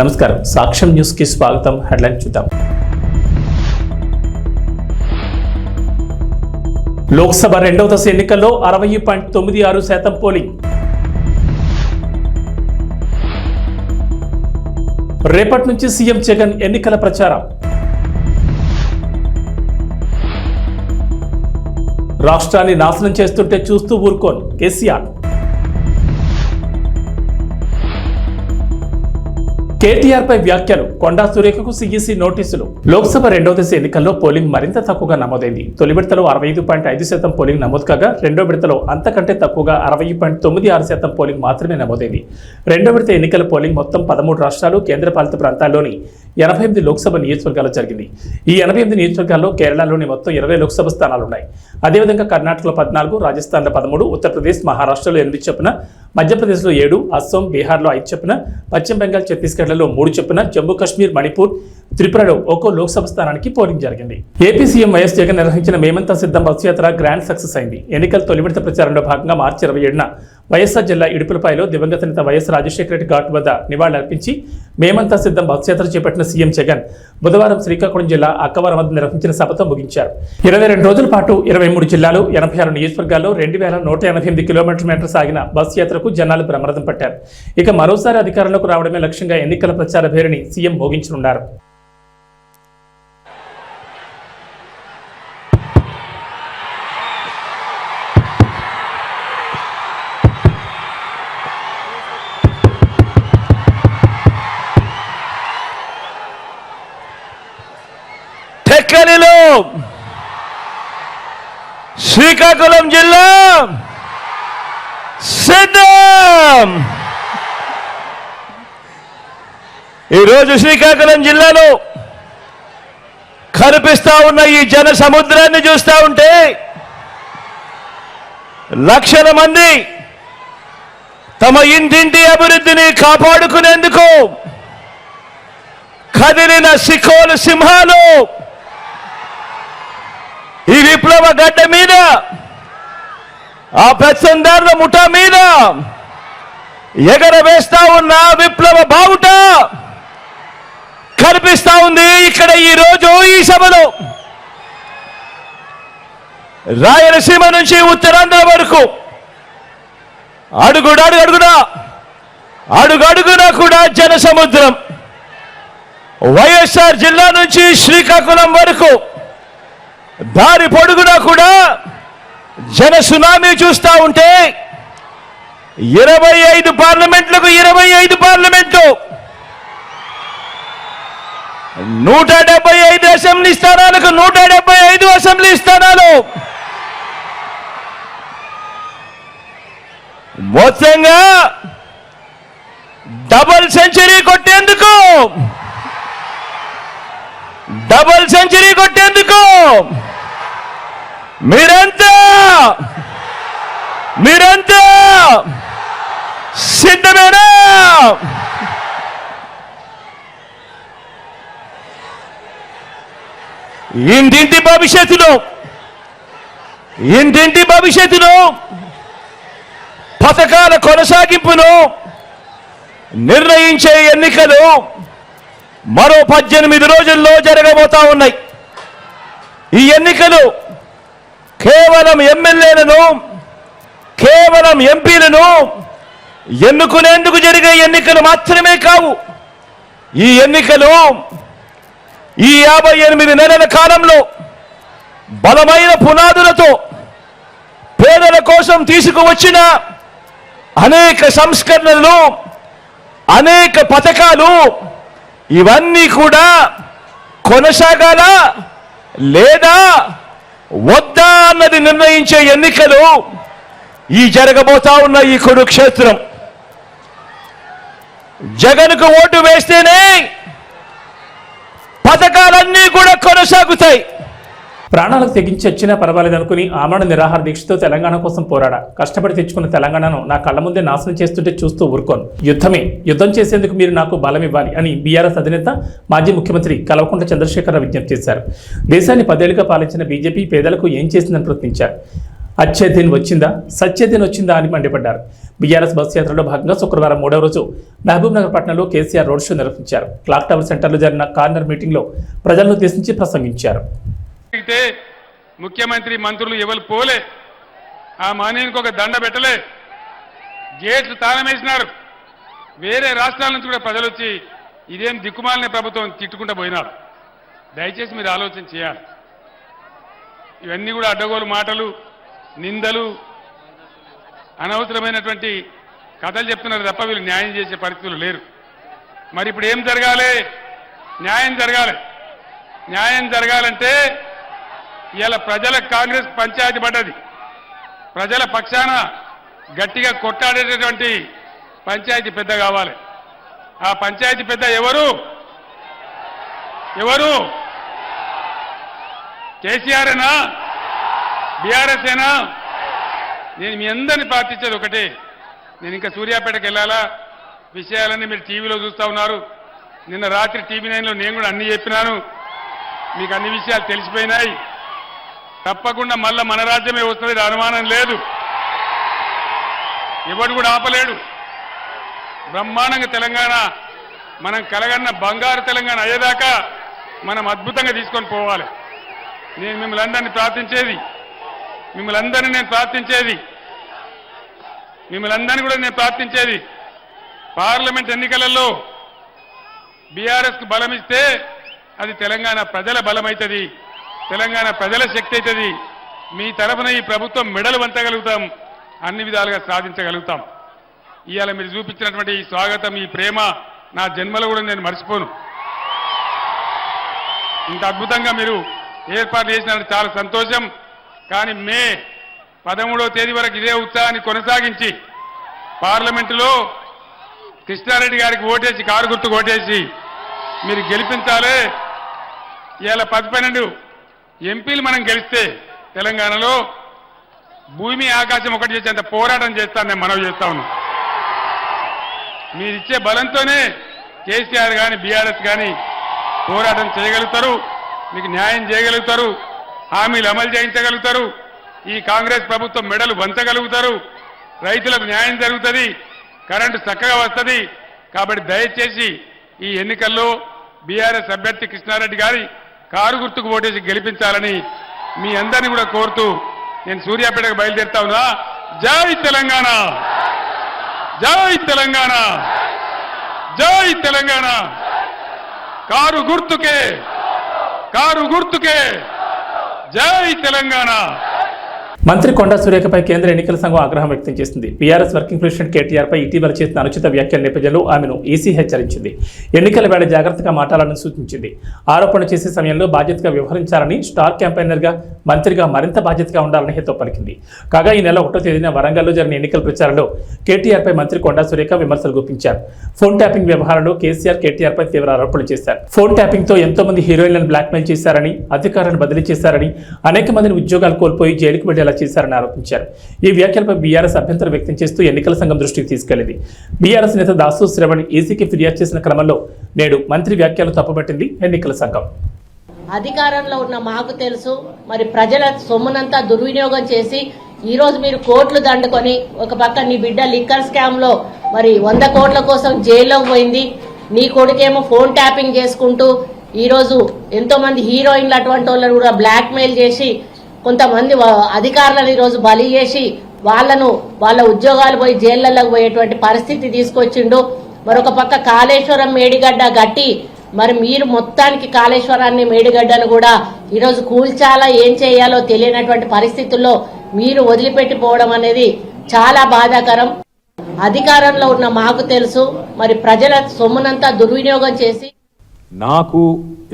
నమస్కారం సాక్ష్యం న్యూస్ కి స్వాగతం. హెడ్లైన్ చూద్దాం. లోక్సభ రెండవ దశ ఎన్నికల్లో 60.96% పోలింగ్. రేపటి నుంచి సీఎం జగన్ ఎన్నికల ప్రచారం. రాష్ట్రాన్ని నాశనం చేస్తుంటే చూస్తూ ఊరుకోను కేసీఆర్. కేటీఆర్ పై వ్యాఖ్యలు, కొండా సురేఖకు సీఈసీ నోటీసులు. లోక్సభ రెండవ దశ ఎన్నికల్లో పోలింగ్ మరింత తక్కువగా నమోదైంది. తొలి విడతలో 65.5% పోలింగ్ నమోదు కాగా రెండో విడతలో అంతకంటే తక్కువగా 60.96% పోలింగ్ మాత్రమే నమోదైంది. రెండో విడత ఎన్నికల పోలింగ్ మొత్తం 13 రాష్ట్రాలు, కేంద్రపాలిత ప్రాంతాల్లోని 88 లోక్సభ నియోజకవర్గాల్లో జరిగింది. ఈ 88 నియోజకవర్గాల్లో కేరళలోని మొత్తం 20 లోక్సభ స్థానాలున్నాయి. అదేవిధంగా కర్ణాటకలో 14, రాజస్థాన్లో 13, ఉత్తరప్రదేశ్, మహారాష్ట్రలో 8 చొప్పున, మధ్యప్రదేశ్లో 7, అస్సాం, బీహార్లో 5 చొప్పున, పశ్చిమ బెంగాల్, ఛత్తీస్గఢ్లలో 3 చొప్పున, జమ్మూ కాశ్మీర్, మణిపూర్, త్రిపురలో ఒక్కో లోక్సభ స్థానానికి పోలింగ్ జరిగింది. ఏపీ సీఎం వైఎస్ జగన్ నిర్వహించిన మేమంతా సిద్ధం బస్సు యాత్ర గ్రాండ్ సక్సెస్ అయింది. ఎన్నికల తొలి విడత ప్రచారంలో భాగంగా మార్చి 27న వైఎస్ఆర్ జిల్లా ఇడుపులపాయలో దివంగత నేత వైఎస్ రాజశేఖర రెడ్డి ఘాట్ వద్ద నివాళులర్పించి మేమంతా సిద్ధం బస్సు యాత్ర చేపట్టిన సీఎం జగన్ బుధవారం శ్రీకాకుళం జిల్లా అక్కవరం వద్ద నిర్వహించిన సభతో ముగించారు. 22 రోజుల పాటు 23 జిల్లాలు, 86 నియోజకవర్గాల్లో 2188 కిలోమీటర్ల మేర సాగిన బస్సు యాత్రకు జనాలు బ్రహ్మరథం పట్టారు. ఇక మరోసారి అధికారంలోకి రావడమే లక్ష్యంగా ఎన్నికల ప్రచార భేరిని సీఎం మోగించనున్నారు. టెక్కలిలో శ్రీకాకుళం జిల్లా సిద్ధం. ఈరోజు శ్రీకాకుళం జిల్లాలో కనిపిస్తా ఉన్న ఈ జన సముద్రాన్ని చూస్తా ఉంటే లక్షల మంది తమ ఇంటింటి అభివృద్ధిని కాపాడుకునేందుకు కదిలిన సికోలు సింహాలు ఈ విప్లవ గడ్డ మీద, ఆ పెత్తందారుల ముఠా మీద ఎగరవేస్తా ఉన్న విప్లవ బావుట కనిపిస్తా ఉంది ఇక్కడ ఈ రోజు ఈ సభలో. రాయలసీమ నుంచి ఉత్తరాంధ్ర వరకు అడుగడుగునా కూడా జన సముద్రం. వైఎస్ఆర్ జిల్లా నుంచి శ్రీకాకుళం వరకు దారి పొడుగునా కూడా జన సునామీ చూస్తా ఉంటే 25 పార్లమెంట్లకు 25 పార్లమెంట్లు, 175 అసెంబ్లీ స్థానాలకు 175 అసెంబ్లీ స్థానాలు, మొత్తంగా డబుల్ సెంచరీ కొట్టేందుకు మీరంతా సిద్ధమేనా? ఇంటింటి భవిష్యత్తును పథకాల కొనసాగింపును నిర్ణయించే ఎన్నికలు మరో 18 రోజుల్లో జరగబోతా ఉన్నాయి. ఈ ఎన్నికలు కేవలం ఎమ్మెల్యేలను, కేవలం ఎంపీలను ఎన్నుకునేందుకు జరిగే ఎన్నికలు మాత్రమే కావు. ఈ ఎన్నికలు ఈ 58 నెలల కాలంలో బలమైన పునాదులతో పేదల కోసం తీసుకువచ్చిన అనేక సంస్కరణలు, అనేక పథకాలు, ఇవన్నీ కూడా కొనసాగాల లేదా వద్దా అన్నది నిర్ణయించే ఎన్నికలు ఈ జరగబోతా ఉన్న ఈ కురుక్షేత్రం. జగన్కు ఓటు వేస్తేనే పథకాలన్నీ కూడా కొనసాగుతాయి. ప్రాణాలకు తెగించి వచ్చినా పర్వాలేదనుకుని ఆమరణ నిరాహార దీక్షతో తెలంగాణ కోసం పోరాడా. కష్టపడి తెచ్చుకున్న తెలంగాణను నా కళ్ళ ముందే నాశనం చేస్తుంటే చూస్తూ ఊరుకోను. యుద్ధం చేసేందుకు మీరు నాకు బలం ఇవ్వాలి అని బీఆర్ఎస్ అధినేత మాజీ ముఖ్యమంత్రి కల్వకుంట్ల చంద్రశేఖరరావు విజ్ఞప్తి చేశారు. దేశాన్ని 10 ఏళ్లుగా పాలించిన బీజేపీ పేదలకు ఏం చేసిందని ప్రశ్నించారు. అచ్చే దిన్ వచ్చిందా సచ్చే దిన్ వచ్చిందా అని మండిపడ్డారు. బీఆర్ఎస్ బస్ యాత్రలో భాగంగా శుక్రవారం 3వ రోజు మహబూబ్ నగర్ పట్టణంలో కేసీఆర్ రోడ్ షో నిర్వహించారు. క్లాక్ టవర్ సెంటర్లో జరిగిన కార్నర్ మీటింగ్లో ప్రజలను ఉద్దేశించి ప్రసంగించారు. ముఖ్యమంత్రి మంత్రులు ఎవరు పోలే, ఆ మానేనికి ఒక దండ పెట్టలే, గేట్లు తాళం వేసినారు. వేరే రాష్ట్రాల నుంచి కూడా ప్రజలు వచ్చి ఇదేం దిక్కుమాలిన ప్రభుత్వం తిట్టుకుంటూ పోయినారు. దయచేసి మీరు ఆలోచన చేయాలి. ఇవన్నీ కూడా అడ్డగోలు మాటలు, నిందలు, అనవసరమైనటువంటి కథలు చెప్తున్నారు తప్ప వీళ్ళు న్యాయం చేసే పరిస్థితులు లేరు. మరి ఇప్పుడు ఏం జరగాలి? న్యాయం జరగాలి. న్యాయం జరగాలంటే ఇలా ప్రజల కాంగ్రెస్ పంచాయతీ పడ్డది. ప్రజల పక్షాన గట్టిగా కొట్టాడేటటువంటి పంచాయతీ పెద్ద కావాలి. ఆ పంచాయతీ పెద్ద ఎవరు? కేసీఆర్ఏనా? బీఆర్ఎస్ ఏనా? నేను మీ అందరినీ ప్రార్థించేది ఒకటే, నేను ఇంకా సూర్యాపేటకు వెళ్ళాలా, విషయాలన్నీ మీరు టీవీలో చూస్తూ ఉన్నారు. నిన్న రాత్రి టీవీ 9లో నేను కూడా అన్ని చెప్పినాను, మీకు అన్ని విషయాలు తెలిసిపోయినాయి. తప్పకుండా మళ్ళా మన రాజ్యమే వస్తుంది, అనుమానం లేదు. ఎవడు కూడా ఆపలేడు. బ్రహ్మాండంగా తెలంగాణ మనం కలగన్న బంగారు తెలంగాణ అయ్యేదాకా మనం అద్భుతంగా తీసుకొని పోవాలి. నేను మిమ్మల్ని అందరినీ ప్రార్థించేది పార్లమెంట్ ఎన్నికలలో బీఆర్ఎస్కు బలమిస్తే అది తెలంగాణ ప్రజల బలమైతుంది, తెలంగాణ ప్రజల శక్తి అవుతుంది. మీ తరఫున ఈ ప్రభుత్వం మెడలు వంచగలుగుతాం, అన్ని విధాలుగా సాధించగలుగుతాం. ఇవాళ మీరు చూపించినటువంటి ఈ స్వాగతం, ఈ ప్రేమ నా జన్మలో కూడా నేను మర్చిపోను. ఇంత అద్భుతంగా మీరు ఏర్పాటు చేసినట్టు చాలా సంతోషం. కానీ మే 13వ తేదీ వరకు ఇదే ఉత్సాహాన్ని కొనసాగించి పార్లమెంటులో కృష్ణారెడ్డి గారికి ఓటేసి, కారు గుర్తుకు ఓటేసి మీరు గెలిపించాలి. ఇవాళ 10-12 ఎంపీలు మనం గెలిస్తే తెలంగాణలో భూమి ఆకాశం ఒకటి చేసేంత పోరాటం చేస్తాను నేను మనవి చేస్తా ఉన్నాను. మీరిచ్చే బలంతోనే కేసీఆర్ కానీ బీఆర్ఎస్ కానీ పోరాటం చేయగలుగుతారు, మీకు న్యాయం చేయగలుగుతారు, హామీలు అమలు చేయించగలుగుతారు, ఈ కాంగ్రెస్ ప్రభుత్వం మెడలు వంచగలుగుతారు, రైతులకు న్యాయం జరుగుతుంది, కరెంటు చక్కగా వస్తుంది. కాబట్టి దయచేసి ఈ ఎన్నికల్లో బీఆర్ఎస్ అభ్యర్థి కృష్ణారెడ్డి గారి కారు గుర్తుకు ఓటేసి గెలిపించాలని మీ అందరినీ కూడా కోరుతూ నేను సూర్యాపేటకు బయలుదేరుతా ఉన్నా. జై తెలంగాణ, జై తెలంగాణ, జై తెలంగాణ. కారు గుర్తుకే, జై తెలంగాణ. మంత్రి కొండా సురేఖపై కేంద్ర ఎన్నికల సంఘం ఆగ్రహం వ్యక్తం చేసింది. బీఆర్ఎస్ వర్కింగ్ ప్రెసిడెంట్ కేటీఆర్ పై ఇటీవల చేసిన అనుచిత వ్యాఖ్యల నేపథ్యంలో ఆమెను ఈసీ హెచ్చరించింది. ఎన్నికల వేళ జాగ్రత్తగా మాట్లాడాలని సూచించింది. ఆరోపణ చేసే సమయంలో బాధ్యతగా వ్యవహరించాలని, స్టార్ క్యాంపెయినర్గా మంత్రిగా మరింత బాధ్యతగా ఉండాలని హితో పలికింది. కాగా ఈ నెల 1వ తేదీన వరంగల్లో జరిగిన ఎన్నికల ప్రచారంలో కేటీఆర్ పై మంత్రి కొండా సురేఖ విమర్శలు గుప్పించారు. ఫోన్ ట్యాపింగ్ వ్యవహారంలో కేటీఆర్ పై తీవ్ర ఆరోపణలు చేశారు. ఫోన్ ట్యాపింగ్ తో ఎంతో మంది హీరోయిన్లను బ్లాక్మెయిల్ చేశారని, అధికారులను బదిలీ చేశారని, అనేక మందిని ఉద్యోగాలు కోల్పోయి జైలుకు వెళ్లేలా చేశారని ఆరోపించారు. ఈ వ్యాఖ్యలపై బీఆర్ఎస్ అభ్యంతరం వ్యక్తం చేస్తూ ఎన్నికల సంఘం దృష్టికి తీసుకెళ్లింది. బీఆర్ఎస్ నేత దాసు శ్రవణ్ ఈసీకి ఫిర్యాదు చేసిన క్రమంలో నేడు మంత్రి వ్యాఖ్యలు తప్పుపట్టింది ఎన్నికల సంఘం. అధికారంలో ఉన్న మాకు తెలుసు, మరి ప్రజల సొమ్మునంతా దుర్వినియోగం చేసి ఈ రోజు మీరు కోట్లు దండుకొని ఒక పక్క నీ బిడ్డ లిక్కర్ స్కామ్ లో మరి 100 కోట్ల కోసం జైల్లోకి పోయింది, నీ కొడుకేమో ఫోన్ ట్యాపింగ్ చేసుకుంటూ ఈ రోజు ఎంతో మంది హీరోయిన్లు అటువంటి వాళ్ళని కూడా బ్లాక్ మెయిల్ చేసి కొంతమంది అధికారులను ఈరోజు బలి చేసి వాళ్ళ ఉద్యోగాలు పోయి జైళ్లలోకి పోయేటువంటి పరిస్థితి తీసుకొచ్చిండు. మరొక పక్క కాళేశ్వరం మేడిగడ్డ గట్టి మరి మీరు మొత్తానికి కాళేశ్వరాన్ని మేడిగడ్డను కూడా ఈరోజు కూల్చాలా, ఏం చేయాలో తెలియనటువంటి పరిస్థితుల్లో మీరు వదిలిపెట్టిపోవడం అనేది చాలా బాధాకరం. అధికారంలో ఉన్న మాకు తెలుసు, మరి ప్రజల సొమ్మునంతా దుర్వినియోగం చేసి నాకు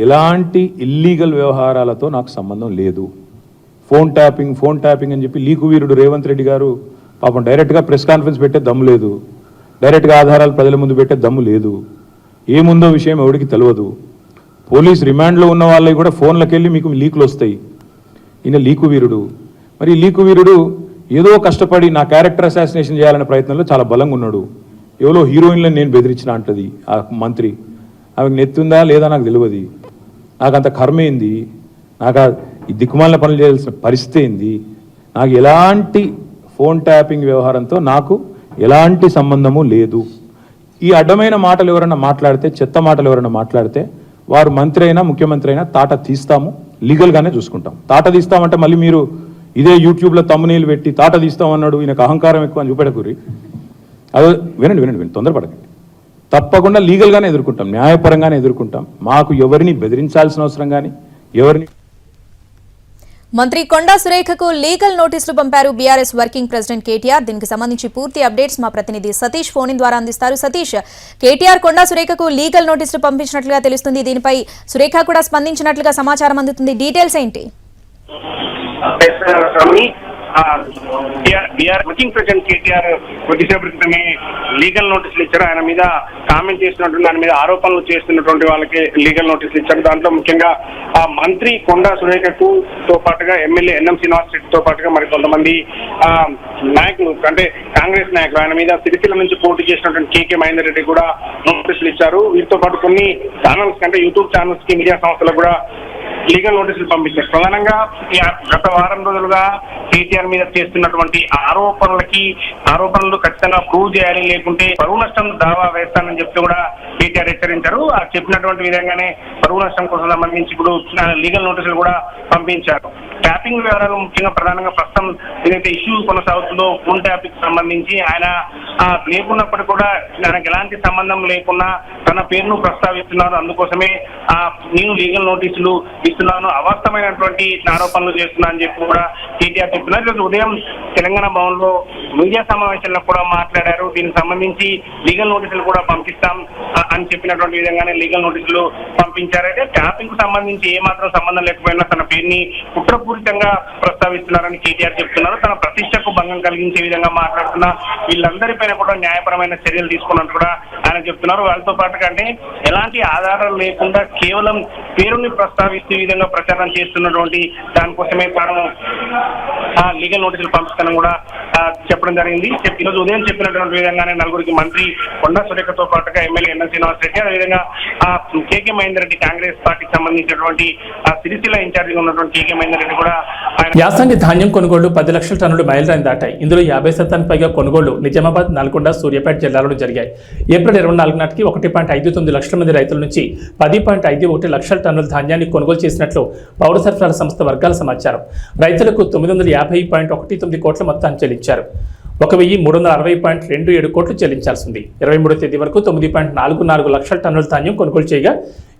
ఎలాంటి ఇల్లీగల్ వ్యవహారాలతో నాకు సంబంధం లేదు. ఫోన్ ట్యాపింగ్ అని చెప్పి లీకు వీరుడు రేవంత్ రెడ్డి గారు పాపం డైరెక్ట్గా ప్రెస్ కాన్ఫరెన్స్ పెట్టే దమ్ము లేదు, డైరెక్ట్గా ఆధారాలు ప్రజల ముందు పెట్టే దమ్ము లేదు, ఏముందో విషయం ఎవరికి తెలియదు. పోలీస్ రిమాండ్లో ఉన్న వాళ్ళకి కూడా ఫోన్లకు వెళ్ళి మీకు లీకులు వస్తాయి. ఈయన లీకు వీరుడు. మరి లీకు వీరుడు ఏదో కష్టపడి నా క్యారెక్టర్ అసాసినేషన్ చేయాలనే ప్రయత్నంలో చాలా బలంగా ఉన్నాడు. ఎవరో హీరోయిన్లను నేను బెదిరించిన అంటది ఆ మంత్రి. ఆమెకు నెత్తుందా లేదా నాకు తెలియదు. నాకు అంత కర్మ ఏంది, నాకు ఈ దిక్కుమాలిన పనులు చేయాల్సిన పరిస్థితి ఏంది, నాకు ఎలాంటి ఫోన్ ట్యాపింగ్ వ్యవహారంతో నాకు ఎలాంటి సంబంధము లేదు. ఈ అడ్డమైన మాటలు ఎవరైనా మాట్లాడితే, చెత్త మాటలు ఎవరైనా మాట్లాడితే వారు మంత్రి అయినా ముఖ్యమంత్రి అయినా తాట తీస్తాము, లీగల్గానే చూసుకుంటాం. తాట తీస్తామంటే మళ్ళీ మీరు ఇదే యూట్యూబ్లో తమ్మునీళ్ళు పెట్టి తాట తీస్తామన్నాడు, ఈయనకు అహంకారం ఎక్కువ అని చూపెడకూరి. అదో వినండి, తొందరపడకండి. తప్పకుండా లీగల్గానే ఎదుర్కొంటాం, న్యాయపరంగానే ఎదుర్కొంటాం. మాకు ఎవరిని బెదిరించాల్సిన అవసరం కానీ ఎవరిని. మంత్రి కొండా సురేఖకు లీగల్ నోటీసులు పంపారు బీఆర్ఎస్ వర్కింగ్ ప్రెసిడెంట్ కేటీఆర్. దీనికి సంబంధించి పూర్తి అప్డేట్స్ మా ప్రతినిధి సతీష్ ఫోన్ ద్వారా అందిస్తారు. సతీష్, కేటీఆర్ కొండా సురేఖకు లీగల్ నోటీసులు పంపించినట్లుగా తెలుస్తుంది. దీనిపై సురేఖ కూడా స్పందించినట్లుగా సమాచారం అందుతుంది. డీటెయిల్స్ ఏంటి? బీఆర్ వర్కింగ్ ప్రెసిడెంట్ కేటీఆర్ కొద్దిసేపటి క్రితమే లీగల్ నోటీసులు ఇచ్చారు. ఆయన మీద కామెంట్ చేస్తున్నటువంటి, ఆయన మీద ఆరోపణలు చేస్తున్నటువంటి వాళ్ళకి లీగల్ నోటీసులు ఇచ్చారు. దాంట్లో ముఖ్యంగా మంత్రి కొండా సురేఖకు తో పాటుగా ఎమ్మెల్యే ఎన్ఎం శ్రీనివాస్ రెడ్డితో పాటుగా మరి కొంతమంది నాయకులు, అంటే కాంగ్రెస్ నాయకులు, ఆయన మీద సిరిసిల్ల నుంచి పోటీ చేసినటువంటి కేకే మహేందర్ రెడ్డి కూడా నోటీసులు ఇచ్చారు. వీటితో పాటు కొన్ని ఛానల్స్ అంటే యూట్యూబ్ ఛానల్స్ కి, మీడియా సంస్థలకు కూడా లీగల్ నోటీసులు పంపించారు. ప్రధానంగా గత వారం రోజులుగా కేటీఆర్ మీద చేస్తున్నటువంటి ఆరోపణలు ఖచ్చితంగా ప్రూవ్ చేయాలి, లేకుంటే పరువు నష్టం దావా వేస్తానని చెప్తూ కూడా కేటీఆర్ హెచ్చరించారు. ఆ చెప్పినటువంటి విధంగానే పరువు నష్టం కోసం సంబంధించి ఇప్పుడు లీగల్ నోటీసులు కూడా పంపించారు. ట్యాపింగ్ వివరాలు ముఖ్యంగా ప్రధానంగా ప్రస్తుతం ఏదైతే ఇష్యూ కొనసాగుతుందో ఫోన్ ట్యాపింగ్ సంబంధించి ఆయన లేకున్నప్పటికీ కూడా ఆయనకు ఎలాంటి సంబంధం లేకున్నా తన పేరును ప్రస్తావిస్తున్నారు. అందుకోసమే నేను లీగల్ నోటీసులు ఇస్తున్నాను, అవాస్తవమైనటువంటి ఆరోపణలు చేస్తున్నా అని చెప్పి కూడా కేటీఆర్ చెప్తున్నారు. ఈరోజు ఉదయం తెలంగాణ భవన్ లో మీడియా సమావేశంలో కూడా మాట్లాడారు. దీనికి సంబంధించి లీగల్ నోటీసులు కూడా పంపిస్తాం అని చెప్పినటువంటి విధంగానే లీగల్ నోటీసులు పంపించారైతే ట్యాపింగ్ కు సంబంధించి ఏమాత్రం సంబంధం లేకపోయినా తన పేరుని కుట్రపూరితంగా ప్రస్తావిస్తున్నారని కేటీఆర్ చెప్తున్నారు. తన ప్రతిష్టకు భంగం కలిగించే విధంగా మాట్లాడుతున్న వీళ్ళందరిపైన కూడా న్యాయపరమైన చర్యలు తీసుకున్నట్టు కూడా ఆయన చెప్తున్నారు. వాళ్ళతో పాటుగా అంటే ఎలాంటి ఆధారాలు లేకుండా కేవలం పేరుని ప్రస్తావిస్తూ ఈ విధంగా ప్రచారం చేస్తున్నటువంటి దానికోసమే తాను లీగల్ నోటీసులు పంపిస్తానని కూడా చెప్పడం జరిగింది. ఈరోజు ఉదయం చెప్పినటువంటి విధంగానే నలుగురికి మంత్రి కొండా సురేఖతో పాటుగా ఎమ్మెల్యే ఎన్ఎం శ్రీనివాస్ రెడ్డి, అదేవిధంగా కేకే మహేందర్ రెడ్డి కాంగ్రెస్ పార్టీకి సంబంధించినటువంటి సిరిసిల్ల ఇన్ఛార్జిగా ఉన్నటువంటి కేకే మహేందర్ రెడ్డి కూడా యాసంగి ధాన్యం కొనుగోళ్లు 10 లక్షల టన్నులు మైలురాయిని దాటాయి. ఇందులో 50% పైగా కొనుగోళ్లు నిజామాబాద్, నల్గొండ, సూర్యాపేట జిల్లాలో జరిగాయి. ఏప్రిల్ 24 నాటికి 1.59 లక్షల మంది రైతుల నుంచి 10.51 లక్షల టన్నుల ధాన్యాన్ని కొనుగోలు చేసినట్లు పౌర సరఫరాల సంస్థ వర్గాల సమాచారం. రైతులకు 950.19 కోట్ల మొత్తాన్ని చెల్లించారు. 1360.27 కోట్లు చెల్లించాల్సి ఉంది. 23వ తేదీ వరకు 9.44 లక్షల టన్నుల ధాన్యం కొనుగోలు చేయగా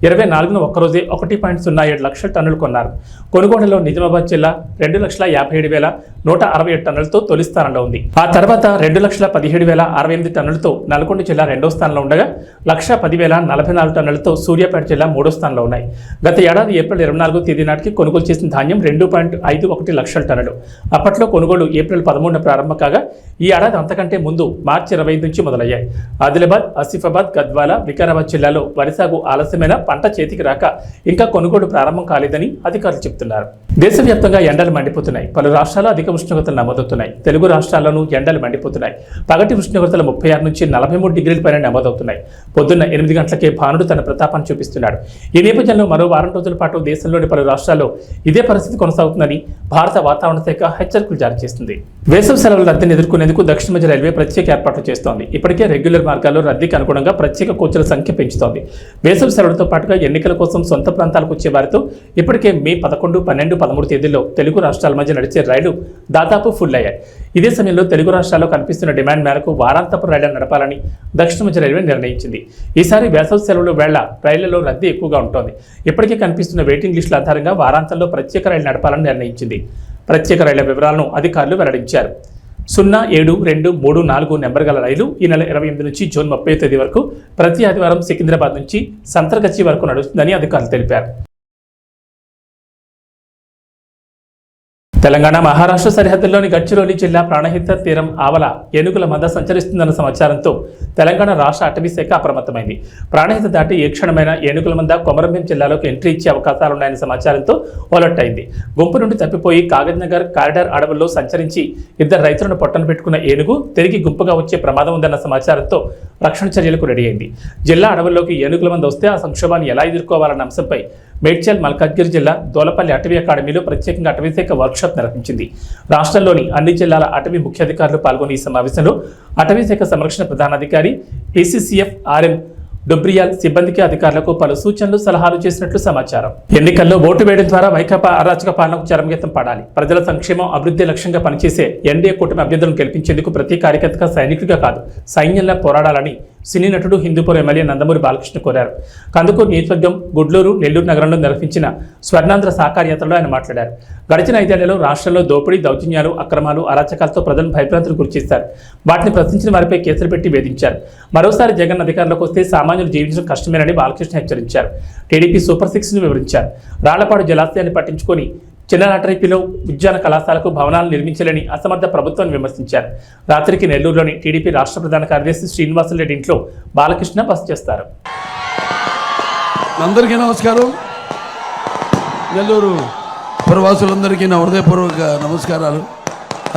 24న ఒక్కరోజే 1.07 లక్షల టన్నులు కొన్నారు. కొనుగోలులో నిజామాబాద్ జిల్లా 2,57,167 టన్నులతో తొలి స్థానంలో ఉంది. ఆ తర్వాత 2,17,068 టన్నులతో నల్గొండ జిల్లా రెండో స్థానంలో ఉండగా 1,10,044 టన్నులతో సూర్యాపేట జిల్లా మూడో స్థానంలో ఉన్నాయి. గత ఏడాది ఏప్రిల్ 24వ తేదీ నాటికి కొనుగోలు చేసిన ధాన్యం 2.51 లక్షల టన్నులు. అప్పట్లో కొనుగోలు ఏప్రిల్ 13న ప్రారంభం కాగా ఈ ఏడాది అంతకంటే ముందు మార్చి 25 నుంచి మొదలయ్యాయి. ఆదిలాబాద్, ఆసిఫాబాద్, గద్వాల, వికారాబాద్ జిల్లాలో వరి సాగు ఆలస్యమైన పంట చేతికి రాక ఇంకా కొనుగోలు ప్రారంభం కాలేదని అధికారులు చెబుతున్నారు. దేశవ్యాప్తంగా ఎండలు మండిపోతున్నాయి. పలు రాష్ట్రాల్లో అధిక ఉష్ణోగ్రతలు నమోదవుతున్నాయి. తెలుగు రాష్ట్రాల్లోనూ ఎండలు మండిపోతున్నాయి. పగటి ఉష్ణోగ్రతలు 36 నుంచి 43 డిగ్రీల పైన నమోదవుతున్నాయి. పొద్దున్న 8 గంటలకే భానుడు తన ప్రతాపాన్ని చూపిస్తున్నాడు. ఈ నేపథ్యంలో మరో వారం రోజుల పాటు దేశంలోని పలు రాష్ట్రాల్లో ఇదే పరిస్థితి కొనసాగుతుందని భారత వాతావరణ శాఖ హెచ్చరికలు జారీ చేస్తుంది. వేసవి సెలవుల రద్దీని ఎదుర్కొనేందుకు దక్షిణ మధ్య రైల్వే ప్రత్యేక ఏర్పాట్లు చేస్తోంది. ఇప్పటికే రెగ్యులర్ మార్గాల్లో రద్దీకి అనుగుణంగా ప్రత్యేక కోచ్ల సంఖ్య పెంచుతోంది. వేసవి సెలవులతో పాటుగా ఎన్నికల కోసం సొంత ప్రాంతాలకు వచ్చే వారితో ఇప్పటికే మే 11, 12, 13 తేదీల్లో తెలుగు రాష్ట్రాల మధ్య నడిచే రైళ్లు దాదాపు ఫుల్ అయ్యాయి. ఇదే సమయంలో తెలుగు రాష్ట్రాల్లో కనిపిస్తున్న డిమాండ్ మేరకు వారాంతపు రైళ్లను నడపాలని దక్షిణ మధ్య రైల్వే నిర్ణయించింది. ఈసారి వేసవి సెలవుల వేళ రైళ్లలో రద్దీ ఎక్కువగా ఉంటోంది. ఇప్పటికే కనిపిస్తున్న వెయిటింగ్ లిస్టుల ఆధారంగా వారాంతంలో ప్రత్యేక రైళ్లు నడపాలని నిర్ణయించింది. ప్రత్యేక రైళ్ల వివరాలను అధికారులు వెల్లడించారు. 072334 నెంబర్ గల రైలు ఈ నెల 28 నుంచి జూన్ 30 తేదీ వరకు ప్రతి ఆదివారం సికింద్రాబాద్ నుంచి సంతర్గచ్చి వరకు నడుస్తుందని అధికారులు తెలిపారు. తెలంగాణ మహారాష్ట్ర సరిహద్దుల్లోని గడ్చిరోలి జిల్లా ప్రాణహిత తీరం ఆవల ఏనుగుల మంద సంచరిస్తుందన్న సమాచారంతో తెలంగాణ రాష్ట్ర అటవీ శాఖ అప్రమత్తమైంది. ప్రాణహిత దాటి ఏ క్షణమైన ఏనుగుల మంద కొమరంభీం జిల్లాలోకి ఎంట్రీ ఇచ్చే అవకాశాలున్నాయన్న సమాచారంతో అలర్ట్ అయింది. గుంపు నుండి తప్పిపోయి కాగజ్నగర్ కారిడార్ అడవుల్లో సంచరించి 2 రైతులను పొట్టన పెట్టుకున్న ఏనుగు తిరిగి గుంపుగా వచ్చే ప్రమాదం ఉందన్న సమాచారంతో రక్షణ చర్యలకు రెడీ అయింది. జిల్లా అడవుల్లోకి ఏనుగుల మంద వస్తే ఆ సంక్షోభాన్ని ఎలా ఎదుర్కోవాలన్న అంశంపై మేడ్చల్ మల్కాజ్గిరి జిల్లా దోలపల్లి అటవీ అకాడమీలో ప్రత్యేకంగా అటవీశాఖ వర్క్షాప్ నిర్వహించింది. రాష్ట్రంలోని అన్ని జిల్లాల అటవీ ముఖ్యాధికారులు పాల్గొన్న ఈ సమావేశంలో అటవీశాఖ సంరక్షణ ప్రధానాధికారి PCCF RM డొబ్రియాల్ సిబ్బందికి అధికారులకు పలు సూచనలు సలహాలు చేసినట్లు సమాచారం. ఎన్నికల్లో ఓటు వేయడం ద్వారా వైకాపా అరాచక పాలనకు చరమగీతం పాడాలి. ప్రజల సంక్షేమం అభివృద్ధి లక్ష్యంగా పనిచేసే ఎన్డీఏ కూటమి అభ్యర్థులను గెలిపించేందుకు ప్రతి కార్యకర్తగా సైనికుడిగా కాదు సైన్యంలా పోరాడాలని సినీ నటుడు హిందూపూర్ ఎమ్మెల్యే నందమూరి బాలకృష్ణ కోరారు. కందుకూరు నియోజకవర్గం గుడ్లూరు నెల్లూరు నగరంలో నిర్వహించిన స్వర్ణాంధ్ర సాకార యాత్రలో ఆయన మాట్లాడారు. గడిచిన 5 ఏళ్లలో రాష్ట్రంలో దోపిడీ, దౌర్జన్యాలు, అక్రమాలు, అరాచకాలతో ప్రజలను భయభ్రాంతులకు గురిచేశారు. వాటిని ప్రశ్నించిన వారిపై కేసులు పెట్టి వేధించారు. మరోసారి జగన్ అధికారంలోకి వస్తే సామాన్యులు జీవించడం కష్టమేనని బాలకృష్ణ హెచ్చరించారు. టీడీపీ సూపర్ 6ను వివరించారు. రాళ్లపాడు జలాశయాన్ని పట్టించుకొని చిన్ననాటరిపిలో ఉద్యాన కళాశాలకు భవనాలు నిర్మించాలని అసమర్థ ప్రభుత్వాన్ని విమర్శించారు. రాత్రికి నెల్లూరులోని టీడీపీ రాష్ట్ర ప్రధాన కార్యదర్శి శ్రీనివాసరెడ్డి ఇంట్లో బాలకృష్ణ బస చేస్తారు. అందరికీ నమస్కారం. నెల్లూరు ప్రవాసులందరికీ నా హృదయపూర్వక నమస్కారాలు.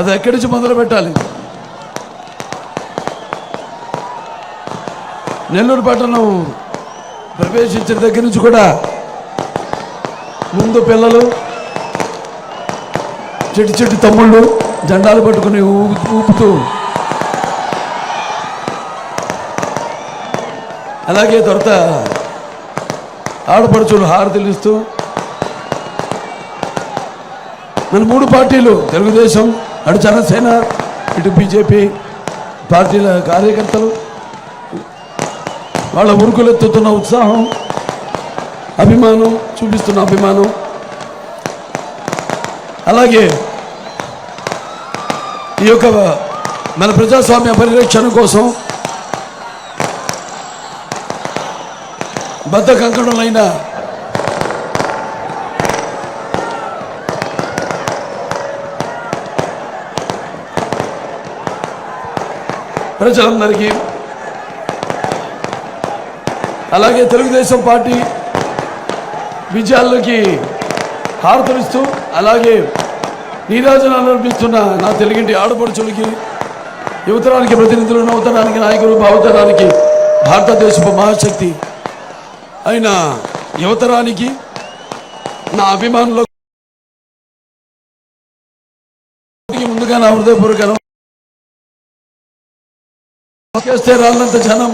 అది ఎక్కడి నుంచి మొదలు పెట్టాలి? నెల్లూరు పట్టణం ప్రవేశించిన దగ్గర నుంచి కూడా ముందు పిల్లలు, చెట్టు తమ్ముళ్ళు జెండాలు పట్టుకుని ఊపుతూ, అలాగే తర్వాత ఆడపడుచులు హారతులు ఇస్తూ, మన 3 పార్టీలు తెలుగుదేశం, అటు జనసేన, ఇటు బీజేపీ పార్టీల కార్యకర్తలు వాళ్ళ ఉరుకులెత్తుతున్న ఉత్సాహం, అభిమానం, చూపిస్తున్న అభిమానం, అలాగే ఈ యొక్క మన ప్రజాస్వామ్య పరిరక్షణ కోసం బద్ధ కంకణులైన ప్రజలందరికీ, అలాగే తెలుగుదేశం పార్టీ విజయాలకి హారతలిస్తూ, అలాగే నీరాజనాలు అర్పిస్తున్న నా తెలుగింటి ఆడపడుచులకి, యువతరానికి ప్రతినిధులు, నవతరానికి నాయకులు, భావతరానికి భారతదేశపు మహాశక్తి అయిన యువతరానికి నా అభిమానులకు ముందుగా నా హృదయపూర్వక చేస్తే రాళ్ళంత జనం,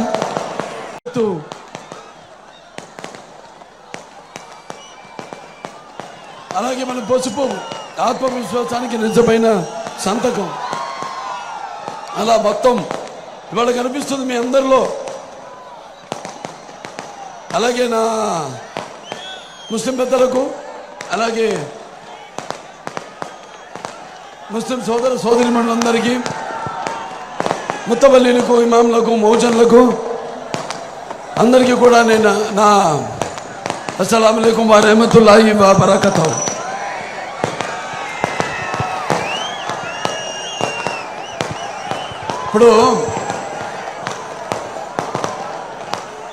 అలాగే మన పసుపు ఆత్మవిశ్వాసానికి నిజమైన సంతకం. అలా మొత్తం ఇవాళ కనిపిస్తుంది మీ అందరిలో. అలాగే నా ముస్లిం పెద్దలకు, అలాగే ముస్లిం సోదర సోదరిమణులందరికీ, ముత్తవల్లీలకు, ఇమాంలకు, మౌజన్లకు అందరికీ కూడా నేను నా అస్సలాము అలైకుం వ రహమతుల్లాహి వ బరకాతుహు. ఇప్పుడు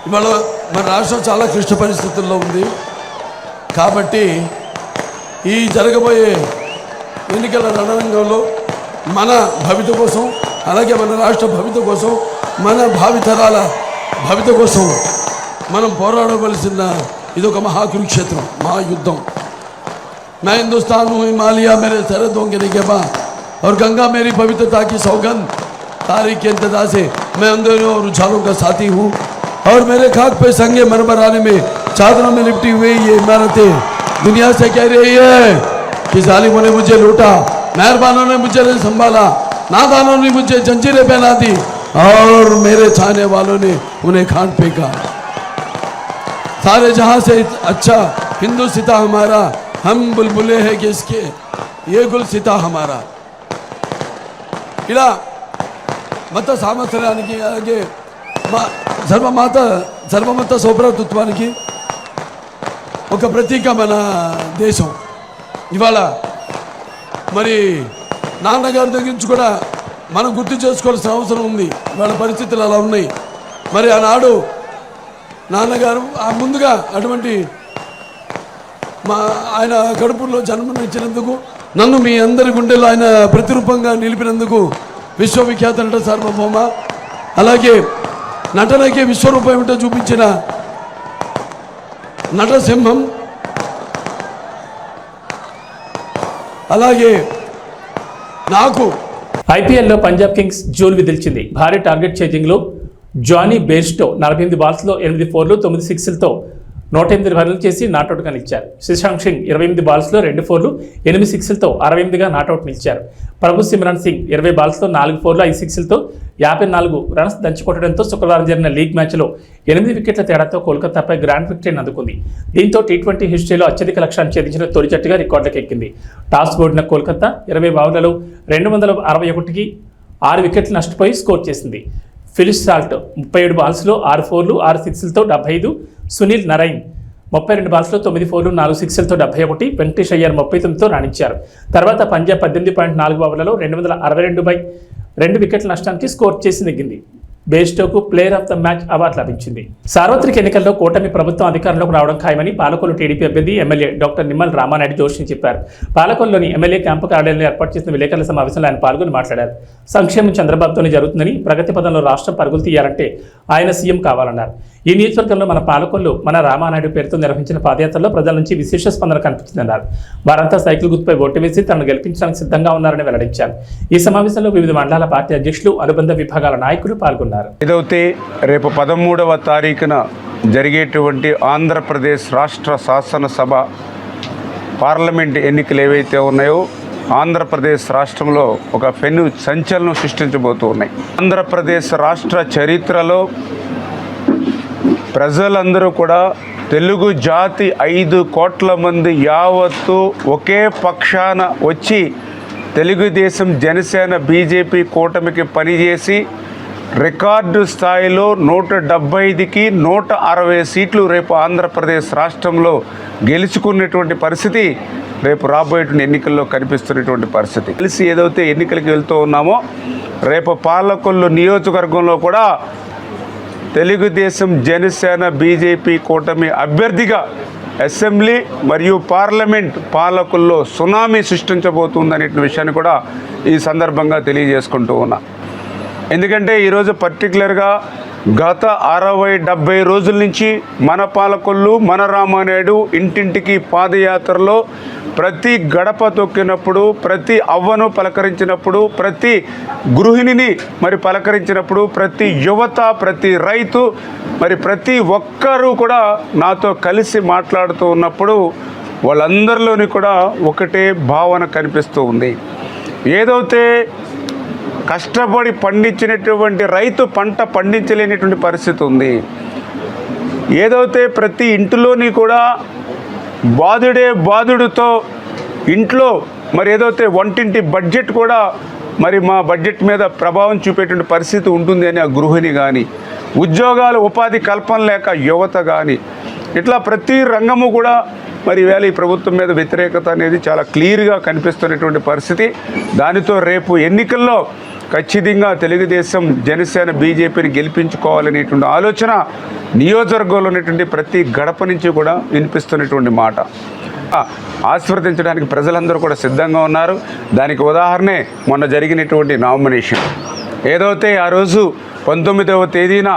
ఇవాళ మన రాష్ట్రం చాలా క్లిష్ట పరిస్థితుల్లో ఉంది. కాబట్టి ఈ జరగబోయే ఎన్నికల రణరంగంలో మన భవిత కోసం, అలాగే మన రాష్ట్ర భవిత కోసం, మన భావితరాల భవిత కోసం మనం పోరాడవలసిన ఇదొక మహాకురుక్షేత్రం, महायुद्धम। मैं हिंदुस्तान हूँ, हिमालय मेरे सरहदों के निगहबान और गंगा मेरी पवित्रता की सौगंध। तारीख के इंतजार से मैं अंधेरों और उछालों का साथी हूँ और मेरे खाक पे संगे मरमर आने में चादरों में लिपटी हुई ये इमारतें दुनिया से कह रही है कि जालिमों ने मुझे लूटा, मेहरबानों ने मुझे संभाला, नादानों ने मुझे जंजीरें पहना दी और मेरे चाहने वालों ने उन्हें खान फेंका। सारे जहां से अच्छा हिंदू सिता हमारा, हम बुलबुले हैं कि इसके ये गुल सिता हमारा। ఇలా మత సామర్థ్యానికి, అలాగే సర్వమత సౌభ్రాతృత్వానికి ఒక ప్రతీక మన దేశం. ఇవాళ మరి నాన్నగారి దగ్గర నుంచి కూడా మనం గుర్తు చేసుకోవాల్సిన అవసరం ఉంది. ఇవాళ పరిస్థితులు అలా ఉన్నాయి. మరి ఆనాడు నాన్నగారు ముందుగా అటువంటి ఆయన కడుపులో జన్మనిచ్చినందుకు, నన్ను మీ అందరి గుండెల్లో ఆయన ప్రతిరూపంగా నిలిపినందుకు విశ్వవిఖ్యాత నట సార్వభౌమ, అలాగే నటనకి విశ్వరూపం ఏమిటో చూపించిన నటసింహం అలాగే నాకు ఐపీఎల్లో పంజాబ్ కింగ్స్ జూల్ విదిల్చింది. భారీ టార్గెట్ చేజింగ్లో జానీ బేర్స్టో 48 బాల్స్లో 8 4లు 9 6లతో 108 రన్లు చేసి నాటౌట్గా నిలిచారు. శశాంక్ సింగ్ 28 బాల్స్లో 2 4లు 8 6లతో 68గా నాటౌట్ నిలిచారు. ప్రభు సిమ్రాన్ సింగ్ 20 బాల్స్లో 4 4లు 5 6లతో 54 రన్స్ దంచుకొట్టడంతో శుక్రవారం జరిగిన లీగ్ మ్యాచ్లో 8 వికెట్ల తేడాతో కోల్కతాపై గ్రాండ్ విక్టరీని అందుకుంది. దీంతో టీ20 హిస్టరీలో అత్యధిక లక్ష్యాన్ని ఛేదించిన తొలి జట్టుగా రికార్డులకు ఎక్కింది. టాస్ ఓడిన కోల్కతా 20 ఓవర్లలో 261కి 6 వికెట్లు నష్టపోయి స్కోర్ చేసింది. ఫిలిప్ సాల్ట్ 37 బాల్స్లో 6 4లు 6 6లతో 75, సునీల్ నరైన్ 32 బాల్స్లో 9 4లు 4 6లతో 71, వెంకటేష్ అయ్యర్ 39తో రాణించారు. తర్వాత పంజాబ్ 18.4 ఓవర్లలో 262 వికెట్ల నష్టానికి స్కోర్ చేసి నెగ్గింది. బేస్టోకు player of the match award లభించింది. సార్వత్రిక ఎన్నికల్లో కూటమి ప్రభుత్వం అధికారంలోకి రావడం ఖాయమని పాలకొల్లు టీడీపీ అభ్యర్థి ఎమ్మెల్యే డాక్టర్ నిమ్మల రామానాయుడు జోషి చెప్పారు. పాలకొల్లులోని ఎమ్మెల్యే క్యాంపు కార్యాలయంలో ఏర్పాటు చేసిన విలేకరుల సమావేశంలో ఆయన పాల్గొని మాట్లాడారు. సంక్షేమం చంద్రబాబుతోనే జరుగుతుందని, ప్రగతి పదంలో రాష్ట్రం పరుగులు తీయాలంటే ఆయన సీఎం కావాలన్నారు. ఈ నియోజకవర్గంలో మన పాలకొల్లు మన రామానాయుడు పేరుతో నిర్వహించిన పాదయాత్రలో ప్రజల నుంచి విశేష స్పందన కనిపించిందన్నారు. వారంతా సైకిల్ గుర్తుపై ఓటు వేసి తనను గెలిపించడానికి సిద్ధంగా ఉన్నారని వెల్లడించారు. ఈ సమావేశంలో వివిధ మండలాల పార్టీ అధ్యక్షులు, అనుబంధ విభాగాల నాయకులు పాల్గొన్నారు. ఏదైతే రేపు 13వ తారీఖున జరిగేటువంటి ఆంధ్రప్రదేశ్ రాష్ట్ర శాసనసభ పార్లమెంట్ ఎన్నికలు ఏవైతే ఉన్నాయో ఆంధ్రప్రదేశ్ రాష్ట్రంలో ఒక పెను సంచలనం సృష్టించబోతూ ఉన్నాయి. ఆంధ్రప్రదేశ్ రాష్ట్ర చరిత్రలో ప్రజలందరూ కూడా తెలుగు జాతి 5 కోట్ల మంది యావత్తు ఒకే పక్షాన వచ్చి తెలుగుదేశం, జనసేన, బీజేపీ కూటమికి పనిచేసి రికార్డు స్థాయిలో 175కి 160 సీట్లు రేపు ఆంధ్రప్రదేశ్ రాష్ట్రంలో గెలుచుకున్నటువంటి పరిస్థితి రేపు రాబోయేటువంటి ఎన్నికల్లో కనిపిస్తున్నటువంటి పరిస్థితి. కలిసి ఏదైతే ఎన్నికలకు వెళ్తూ ఉన్నామో రేపు పాలకొల్లు నియోజకవర్గంలో కూడా తెలుగుదేశం, జనసేన, బీజేపీ కూటమి అభ్యర్థిగా అసెంబ్లీ మరియు పార్లమెంట్ పాలకుల్లో సునామీ సృష్టించబోతుందనే విషయాన్ని కూడా ఈ సందర్భంగా తెలియజేసుకుంటూ ఉన్నా. ఎందుకంటే ఈరోజు పర్టికులర్గా గత 60-70 రోజుల నుంచి మన పాలకొల్లు, మన రామానాయుడు ఇంటింటికి పాదయాత్రలో ప్రతి గడప తొక్కినప్పుడు, ప్రతి అవ్వను పలకరించినప్పుడు, ప్రతి గృహిణిని మరి పలకరించినప్పుడు, ప్రతి యువత, ప్రతి రైతు, మరి ప్రతి ఒక్కరూ కూడా నాతో కలిసి మాట్లాడుతూ ఉన్నప్పుడు వాళ్ళందరిలోని కూడా ఒకటే భావన కనిపిస్తూ ఉంది. ఏదైతే కష్టపడి పండించినటువంటి రైతు పంట పండించలేనటువంటి పరిస్థితి ఉంది. ఏదైతే ప్రతి ఇంటిలోని కూడా బాధుడితో ఇంట్లో మరి ఏదైతే వంటింటి బడ్జెట్ కూడా మరి మా బడ్జెట్ మీద ప్రభావం చూపేటువంటి పరిస్థితి ఉంటుంది అని ఆ గృహిణి కానీ, ఉద్యోగాలు ఉపాధి కల్పన లేక యువత కానీ, ఇట్లా ప్రతి రంగము కూడా మరి వేళ ఈ ప్రభుత్వం మీద వ్యతిరేకత అనేది చాలా క్లియర్గా కనిపిస్తున్నటువంటి పరిస్థితి. దానితో రేపు ఎన్నికల్లో ఖచ్చితంగా తెలుగుదేశం, జనసేన, బీజేపీని గెలిపించుకోవాలనేటువంటి ఆలోచన నియోజకవర్గంలో ఉన్నటువంటి ప్రతి గడప నుంచి కూడా వినిపిస్తున్నటువంటి మాట. ఆశీర్వదించడానికి ప్రజలందరూ కూడా సిద్ధంగా ఉన్నారు. దానికి ఉదాహరణే మొన్న జరిగినటువంటి నామినేషన్. ఏదైతే ఆ రోజు 19వ తేదీన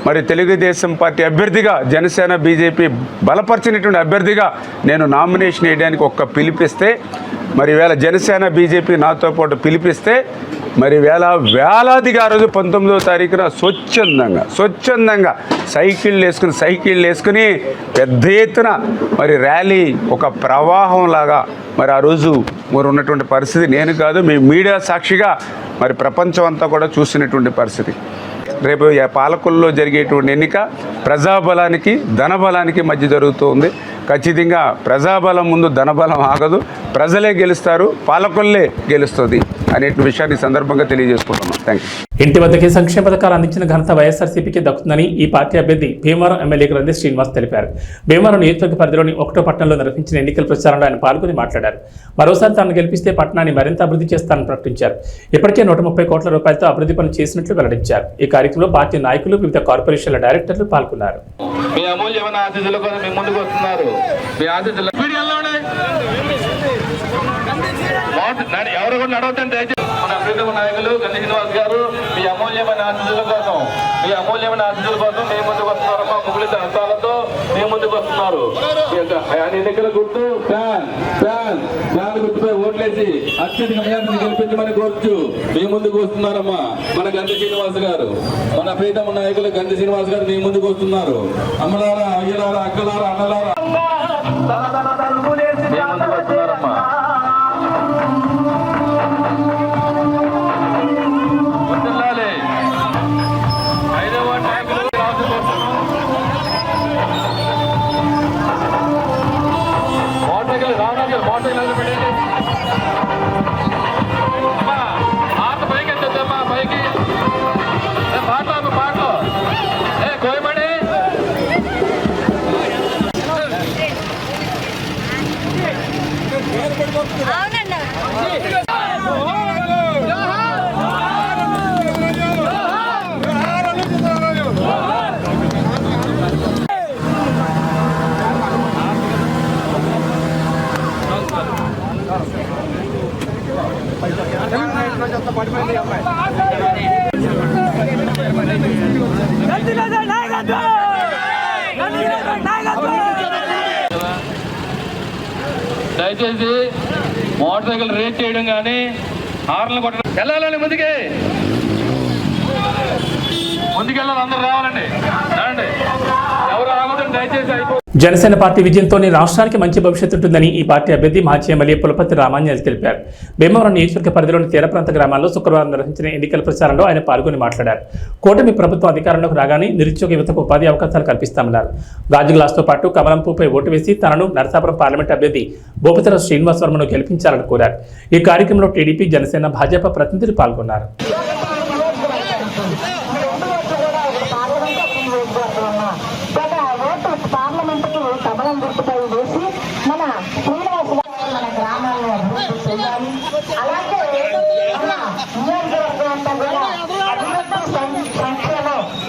మరి తెలుగుదేశం పార్టీ అభ్యర్థిగా, జనసేన, బీజేపీ బలపరిచినటువంటి అభ్యర్థిగా నేను నామినేషన్ వేయడానికి ఒక్క పిలిపిస్తే, మరి వేళ జనసేన, బీజేపీ నాతో పాటు పిలిపిస్తే మరి వేలాదిగా ఆ రోజు 19వ తారీఖున స్వచ్ఛందంగా సైకిళ్ళు వేసుకుని పెద్ద ఎత్తున మరి ర్యాలీ ఒక ప్రవాహం లాగా మరి ఆ రోజు మరి ఉన్నటువంటి పరిస్థితి నేను కాదు, మీ మీడియా సాక్షిగా మరి ప్రపంచం అంతా కూడా చూసినటువంటి పరిస్థితి. రేపు పాలకొల్లులో జరిగేటువంటి ఎన్నిక ప్రజాబలానికి, ధనబలానికి మధ్య జరుగుతుంది. ఖచ్చితంగా ప్రజాబలం ముందు ధనబలం ఆగదు, ప్రజలే గెలుస్తారు, పాలకొల్లే గెలుస్తుంది అనే విషయాన్ని సందర్భంగా తెలియజేసుకుంటున్నాం. Thank you. ఇంటి వద్దకే సంక్షేమ పథకాలు అందించిన ఘనత వైఎస్ఆర్సీపీకి దక్కుతుందని ఈ పార్టీ అభ్యర్థి భీమవరం ఎమ్మెల్యే గ్రంథి శ్రీనివాస్ తెలిపారు. భీమవరం నియోజకవర్గ పరిధిలోని 1వ పట్టణంలో నిర్వహించిన ఎన్నికల ప్రచారంలో ఆయన పాల్గొని మాట్లాడారు. మరోసారి తాను గెలిపిస్తే పట్టణాన్ని మరింత అభివృద్ధి చేస్తానని ప్రకటించారు. ఇప్పటికే 130 కోట్ల రూపాయలతో అభివృద్ధి పనులు చేసినట్లు వెల్లడించారు. ఈ కార్యక్రమంలో పార్టీ నాయకులు, వివిధ కార్పొరేషన్ల డైరెక్టర్లు పాల్గొన్నారు. మీ అమూల్యమైన ఆశీస్సుల కోసం మీ ముందుకు వస్తున్నారు. మీ ఆశీస్సులు ఎవరు కూడా నడవద్దని దయచేసి ప్రీతమ నాయకులు గంధి శ్రీనివాస్ గారు మీ అమూల్యమైన ఆశీస్సుల కోసం మీ ముందుకు వస్తున్నారమ్మా. ముగిలిత హస్తాలతో మీ ముందుకు వస్తున్నారు. ఎన్నికల గుర్తు ఫ్యాన్ గుర్తుపై ఓట్లేసి అత్యధిక మెజార్టీని గెలిపించమని కోరుచు మీ ముందుకు వస్తున్నారమ్మా. మన గంధి శ్రీనివాస్ గారు, మన ప్రీతమ నాయకులు గంధి శ్రీనివాస్ గారు మీ ముందుకు వస్తున్నారు. అమ్మలారా, అయ్యలారా, అక్కలారా, అన్నలారా మీ ముందుకు వస్తున్నారమ్మా. దయచేసి మోటార్ సైకిల్ రేస్ చేయడం కానీ హార్న్లు కొట్టడం వెళ్ళాలండి. ముందుకెళ్ళాలి, అందరూ రావాలండి. ఎవరు ఆగొద్దండి దయచేసి. అయిపోతుంది. జనసేన పార్టీ విజయంతోనే రాష్ట్రానికి మంచి భవిష్యత్తు ఉంటుందని ఈ పార్టీ అభ్యర్థి మాజీ ఎమ్మెల్యే పులపర్తి రామాంజనేయులు తెలిపారు. భీమవరం నియోజకవర్గ పరిధిలోని తీర ప్రాంత గ్రామాల్లో శుక్రవారం నిర్వహించిన ఎన్నికల ప్రచారంలో ఆయన పాల్గొని మాట్లాడారు. కూటమి ప్రభుత్వం అధికారంలోకి రాగానే నిరుద్యోగ యువతకు ఉపాధి అవకాశాలు కల్పిస్తామన్నారు. గాజు గ్లాస్తో పాటు కమలం పువ్వుపై ఓటు వేసి తనను నరసాపురం పార్లమెంట్ అభ్యర్థి భూపతిర శ్రీనివాస్ వర్మను గెలిపించాలని కోరారు. ఈ కార్యక్రమంలో టీడీపీ, జనసేన, భాజపా ప్రతినిధులు పాల్గొన్నారు.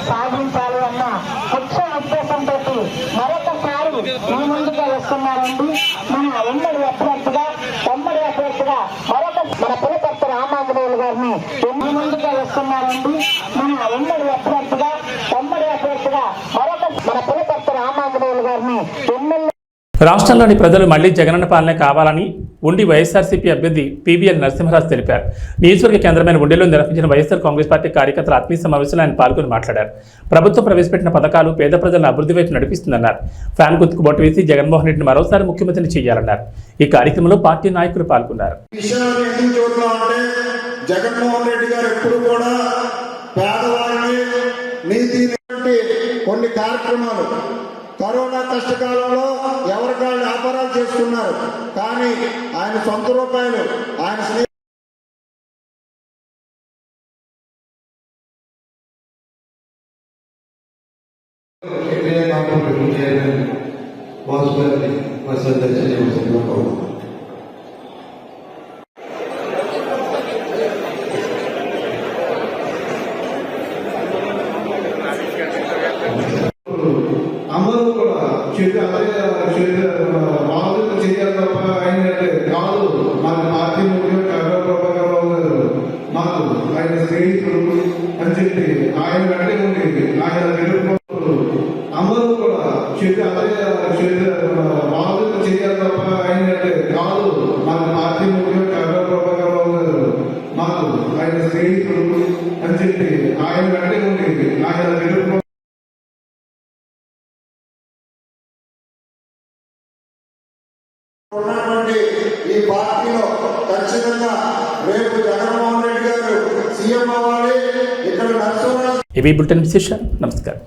సాధించాలి అన్న ముఖ్య ఉద్దేశంతో మరొకసారి మీ ముందుగా వస్తున్నారండి. మన ఉమ్మడి అభ్యర్థిగా మన పులపర్తి రామాంజనేయులు గారిని మీ ముందుగా వస్తున్నారండి. మన ఉమ్మడి అభ్యర్థిగా మన పులపర్తి రామాంజనేయులు గారిని ఎమ్మెల్యే. రాష్ట్రంలోని ప్రజలు మళ్లీ జగనన్న పాలన కావాలని ఉండి వైఎస్ఆర్సీపీ అభ్యర్థి పీవీఎల్ నరసింహరాజు తెలిపారు. నియోజకవర్గ కేంద్రమైన ఉండిలో నిర్వహించిన వైఎస్ఆర్ కాంగ్రెస్ పార్టీ కార్యకర్తల ఆత్మీయ సమావేశంలో ఆయన పాల్గొని మాట్లాడారు. ప్రభుత్వం ప్రవేశపెట్టిన పథకాలు పేద ప్రజలను అభివృద్ధి వైపు నడిపిస్తుందన్నారు. ఫ్యాన్ గుర్తుకు బొట్టు వేసి జగన్మోహన్ రెడ్డిని మరోసారి ముఖ్యమంత్రిని చేయాలన్నారు. ఈ కార్యక్రమంలో పార్టీ నాయకులు పాల్గొన్నారు. జగన్మోహన్ రెడ్డి గారు ఎప్పుడు కూడా పేదవారిని నీతి కొన్ని కార్యక్రమాలు కరోనా కష్టకాలంలో ఎవరికాళ్ళు వ్యాపారాలు చేస్తున్నారు. కానీ ఆయన సొంత రూపాయలు ఆయన అందరూ కూడా బాధ్యత చేయాలి తప్ప అయినట్టే కాదు. మన పార్టీ ముఖ్యం చంద్రబాబు గారు మాకు ఆయన స్నేహితులు అని చెప్పి ఆయన వెంటే ఉండేది. ఆయన అందరూ కూడా బాధ్యత చేయాలి తప్ప అయినట్టే కాదు. మన పార్టీ ముఖ్యం చంద్రబాబు గారు మాకు ఆయన స్నేహితులు అని చెప్పి ఆయన వెంటే ఉండేది. ఆయన ఉన్నటువంటి ఈ పార్టీలో ఖచ్చితంగా రేపు జగన్మోహన్ రెడ్డి గారు సీఎం అవ్వాలి. ఇక్కడ నరసింహరాజు. ఏబీ బులెటిన్ విశేషాలు. నమస్కారం.